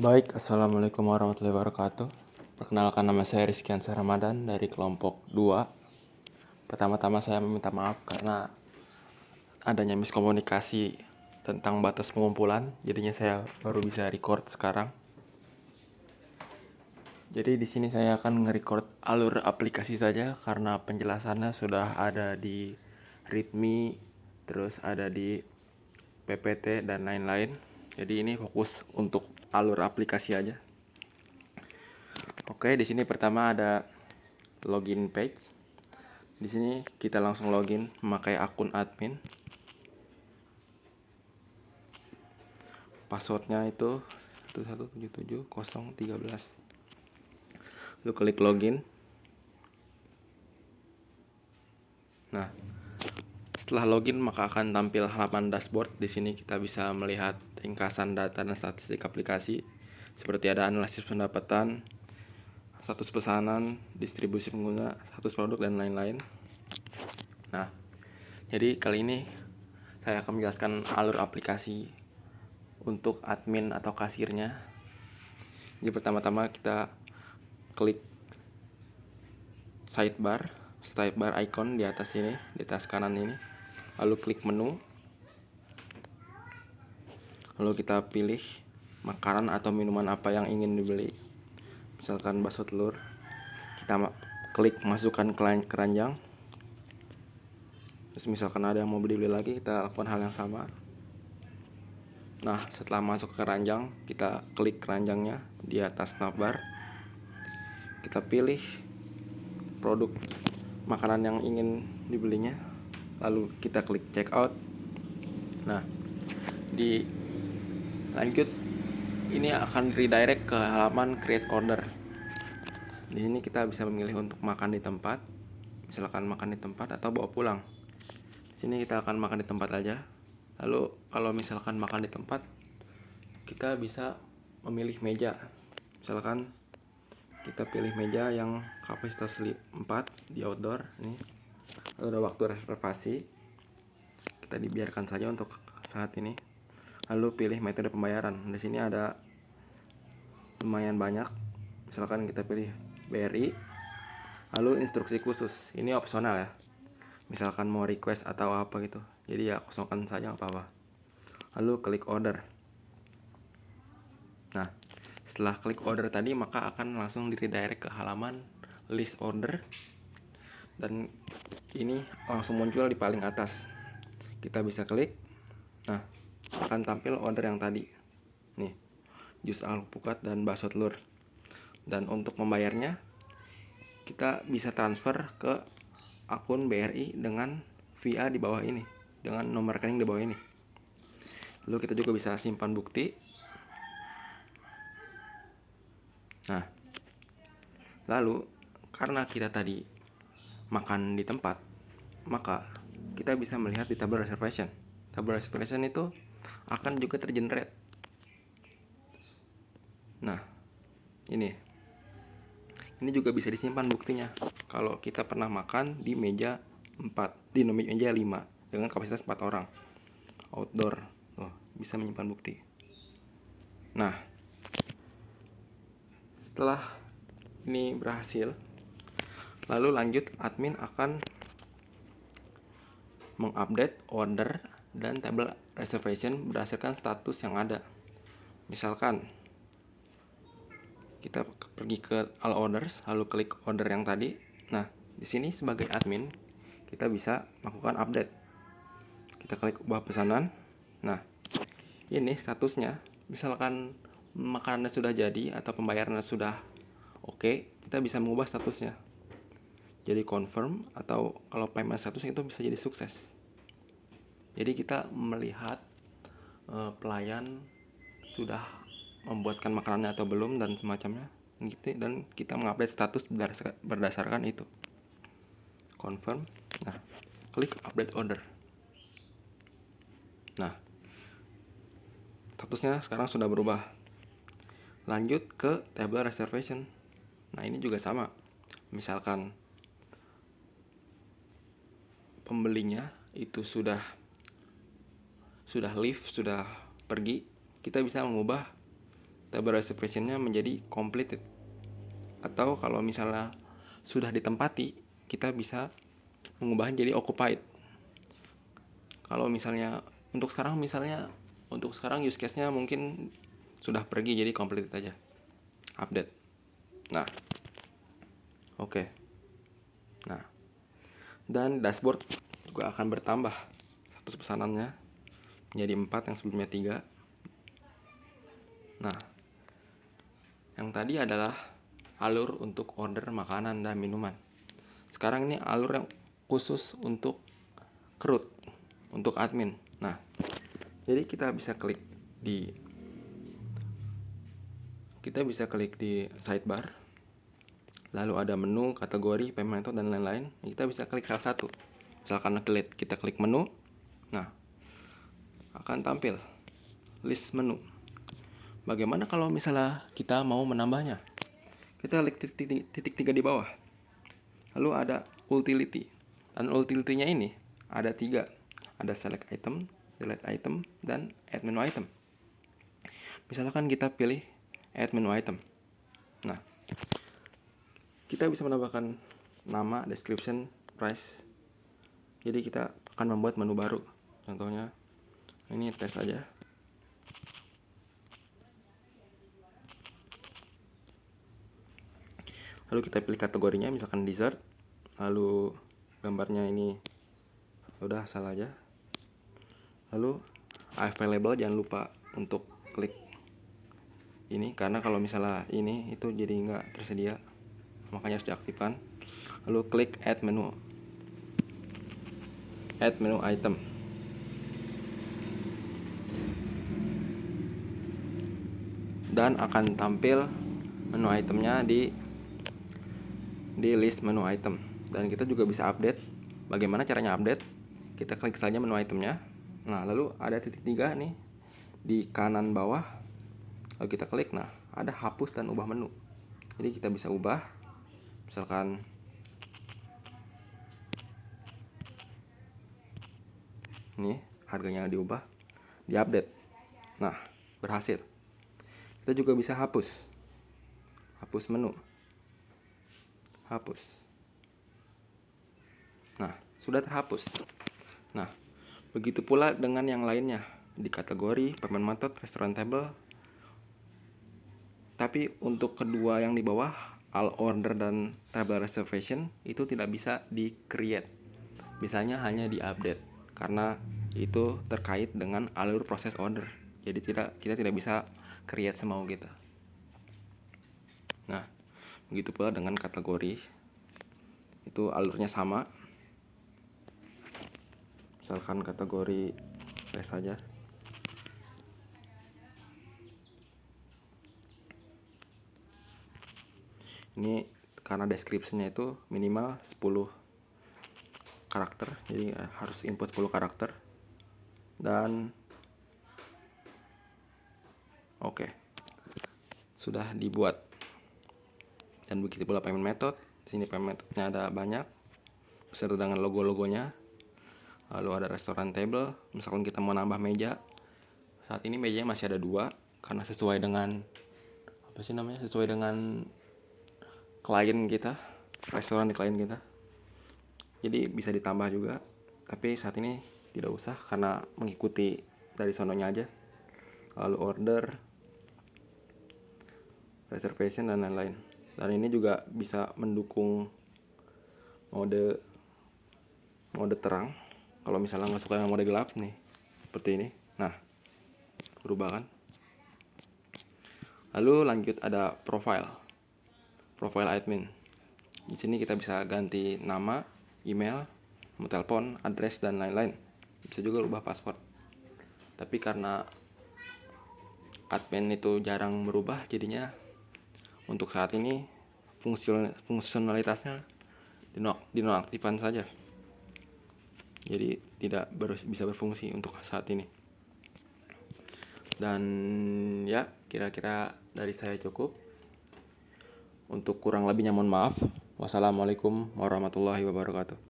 Baik, Assalamualaikum warahmatullahi wabarakatuh. Perkenalkan, nama saya Rizky Ansar Ramadan dari kelompok 2. Pertama-tama saya meminta maaf karena adanya miskomunikasi tentang batas pengumpulan. Jadinya saya baru bisa record sekarang. Jadi di sini saya akan nge-record alur aplikasi saja karena penjelasannya sudah ada di README, terus ada di PPT dan lain-lain. Jadi ini fokus untuk alur aplikasi aja. Oke, di sini pertama ada login page. Di sini kita langsung login memakai akun admin. Passwordnya itu 1177013. Lalu klik login. Nah, setelah login maka akan tampil halaman dashboard. Di sini kita bisa melihat ringkasan data dan statistik aplikasi seperti ada analisis pendapatan, status pesanan, distribusi pengguna, status produk, dan lain-lain. Nah, jadi kali ini saya akan menjelaskan alur aplikasi untuk admin atau kasirnya. Jadi pertama-tama kita klik sidebar icon di atas sini, di atas kanan ini. Lalu klik menu. Lalu kita pilih makanan atau minuman apa yang ingin dibeli. Misalkan bakso telur. Kita klik masukkan keranjang. Terus misalkan ada yang mau beli lagi, kita lakukan hal yang sama. Nah, setelah masuk ke keranjang, kita klik keranjangnya di atas navbar. Kita pilih produk makanan yang ingin dibelinya. Lalu kita klik checkout. Nah, di lanjut ini akan redirect ke halaman create order. Di sini kita bisa memilih untuk makan di tempat, misalkan makan di tempat atau bawa pulang. Di sini kita akan makan di tempat aja. Lalu kalau misalkan makan di tempat, kita bisa memilih meja. Misalkan kita pilih meja yang kapasitas 4 di outdoor ini. Lalu ada waktu reservasi. Kita dibiarkan saja untuk saat ini. Lalu pilih metode pembayaran. Di sini ada lumayan banyak. Misalkan kita pilih BRI. Lalu instruksi khusus. Ini opsional ya. Misalkan mau request atau apa gitu. Jadi ya kosongkan saja, nggak apa-apa. Lalu klik order. Nah, setelah klik order tadi maka akan langsung redirect ke halaman list order. Dan ini langsung muncul di paling atas. Kita bisa klik. Nah, akan tampil order yang tadi. Nih, jus alpukat dan bakso telur. Dan untuk membayarnya, kita bisa transfer ke akun BRI dengan via di bawah ini, dengan nomor rekening di bawah ini. Lalu kita juga bisa simpan bukti. Nah, lalu karena kita tadi makan di tempat, maka kita bisa melihat di tabel reservation. Tabel reservation itu akan juga tergenerate. Nah, ini juga bisa disimpan buktinya. Kalau kita pernah makan di meja 4, di meja 5 dengan kapasitas 4 orang. Outdoor. Bisa menyimpan bukti. Nah, setelah ini berhasil, lalu lanjut admin akan mengupdate order dan tabel reservation berdasarkan status yang ada. Misalkan kita pergi ke all orders, lalu klik order yang tadi. Nah, di sini sebagai admin kita bisa melakukan update. Kita klik ubah pesanan. Nah, ini statusnya. Misalkan makanannya sudah jadi atau pembayarannya sudah oke, kita bisa mengubah statusnya jadi confirm, atau kalau payment status itu bisa jadi sukses. Jadi kita melihat pelayan sudah membuatkan makanannya atau belum dan semacamnya gitu, dan kita mengupdate status berdasarkan itu. Confirm. Nah, klik update order. Nah, statusnya sekarang sudah berubah. Lanjut ke table reservation. Nah, ini juga sama. Misalkan pembelinya itu sudah leave, sudah pergi, kita bisa mengubah table reservation-nya menjadi completed. Atau kalau misalnya sudah ditempati, kita bisa mengubahnya jadi occupied. Kalau misalnya untuk sekarang use case-nya mungkin sudah pergi, jadi completed aja. Update. Nah. Oke. Nah. Dan dashboard juga akan bertambah status pesanannya menjadi 4 yang sebelumnya 3. Nah, yang tadi adalah alur untuk order makanan dan minuman. Sekarang ini alur yang khusus untuk CRUD, untuk admin. Nah, jadi kita bisa klik di sidebar. Lalu ada menu, kategori, payment method, dan lain-lain. Kita bisa klik salah satu. Misalkan kita klik menu. Nah, akan tampil list menu. Bagaimana kalau misalnya kita mau menambahnya? Kita klik titik 3 di bawah. Lalu ada utility. Dan utility-nya ini ada 3. Ada select item, delete item, dan add menu item. Misalkan kita pilih add menu item. Nah, kita bisa menambahkan nama, description, price. Jadi kita akan membuat menu baru. Contohnya ini tes aja. Lalu kita pilih kategorinya, misalkan dessert. Lalu gambarnya ini udah salah aja. Lalu available, jangan lupa untuk klik ini, karena kalau misalnya ini itu jadi nggak tersedia, makanya harus diaktifkan. Lalu klik add menu item. Dan akan tampil menu itemnya di list menu item. Dan kita juga bisa update. Bagaimana caranya update? Kita klik saja menu itemnya. Nah, lalu ada titik 3 nih di kanan bawah. Lalu kita klik, nah ada hapus dan ubah menu. Jadi kita bisa ubah, misalkan ini harganya diubah, diupdate. Nah, berhasil. Kita juga bisa hapus menu, hapus. Nah, sudah terhapus. Nah, begitu pula dengan yang lainnya di kategori payment method, restaurant table. Tapi untuk kedua yang di bawah, all order dan table reservation, itu tidak bisa di create. Bisanya hanya di update, karena itu terkait dengan alur proses order. Jadi kita tidak bisa create semau kita. Nah, begitu pula dengan kategori, itu alurnya sama. Misalkan kategori tes saja. Ini karena deskripsinya itu minimal 10 karakter, jadi harus input 10 karakter. Dan oke, sudah dibuat. Dan begitu pula payment method. Di sini payment methodnya ada banyak beserta dengan logo-logonya. Lalu ada restoran table. Misalkan kita mau nambah meja, saat ini mejanya masih ada 2 karena sesuai dengan sesuai dengan klien kita, restoran di klien kita. Jadi bisa ditambah juga, tapi saat ini tidak usah karena mengikuti dari sononya aja. Lalu order, reservation, dan lain-lain. Dan ini juga bisa mendukung mode terang. Kalau misalnya nggak suka dengan mode gelap nih, seperti ini. Nah, berubah kan. Lalu lanjut ada profile admin. Di sini kita bisa ganti nama, email, nomor telepon, address, dan lain-lain. Bisa juga ubah password. Tapi karena admin itu jarang berubah, jadinya untuk saat ini fungsionalitasnya dinonaktifkan saja. Jadi tidak bisa berfungsi untuk saat ini. Dan ya, kira-kira dari saya cukup. Untuk kurang lebihnya mohon maaf. Wassalamualaikum warahmatullahi wabarakatuh.